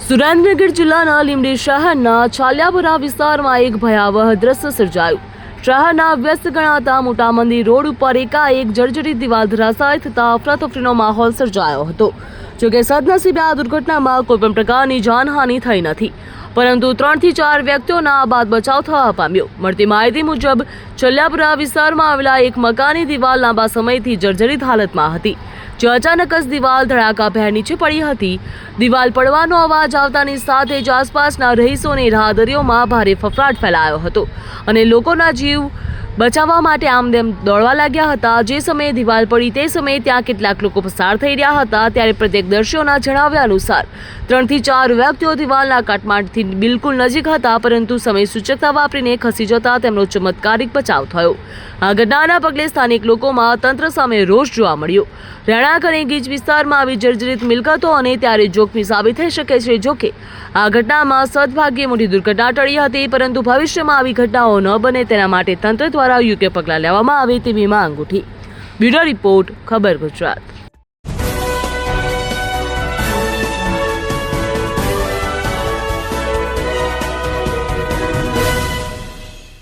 સુરેન્દ્રનગર જિલ્લાના લીંબડી શહેરના ચાલિયાપુરા વિસ્તારમાં એક ભયાવહ દ્રશ્ય સર્જાયું। શહેરના વ્યસ્ત ગણાતા મોટા મંદિર રોડ ઉપર એકાએક જર્જરિત દિવાલ ધરાશાયી થતા અફરાતફરીનો માહોલ સર્જાયો હતો। જોકે સદનસીબે આ દુર્ઘટનામાં કોઈપણ પ્રકારની જાનહાનિ થઈ નથી, પરંતુ 3 થી 4 વ્યક્તિઓના આબાદ બચાવ થવા પામ્યો। મળતી માહિતી મુજબ ચાલિયાપુરા વિસ્તારમાં આવેલા એક મકાનની દિવાલ લાંબા સમયથી જર્જરિત હાલતમાં હતી, જે અચાનક જ દિવાલ ધડાકાભેર નીચે પડી હતી। દિવાલ પડવાનો અવાજ આવતાની સાથે જ આસપાસના રહીશોને રાહદારીઓમાં ભારે ફફડાટ ફેલાયો હતો અને લોકોના જીવ બચાવવા માટે આમતેમ દોડવા લાગ્યા હતા। જે સમયે દિવાલ પડી તે સમયે ત્યાં કેટલાક લોકો પસાર થઈ રહ્યા હતા, ત્યારે પ્રત્યક્ષદર્શીઓના જણાવ્યા અનુસાર 3 થી 4 વ્યક્તિઓ દિવાલના કાટમાળથી બિલકુલ નજીક હતા, પરંતુ સમય સૂચકતા વાપરીને ખસી જતા તેમનો ચમત્કારિક બચાવ થયો। આ ઘટનાના પગલે સ્થાનિક લોકોમાં તંત્ર સામે રોષ જોવા મળ્યો। રહેણાંક અને ગીચ વિસ્તારમાં આવી જર્જરિત મિલકતો અને ત્યારે જોખમી સાબિત થઈ શકે છે। જોકે આ ઘટનામાં સદભાગ્યે મોટી દુર્ઘટના ટળી હતી, પરંતુ ભવિષ્યમાં આવી ઘટનાઓ ન બને તેના માટે તંત્ર દ્વારા યોગ્ય પગલાં લેવામાં આવે તેવી માંગ ઉઠી। બ્યુરો રિપોર્ટ, ખબર ગુજરાત।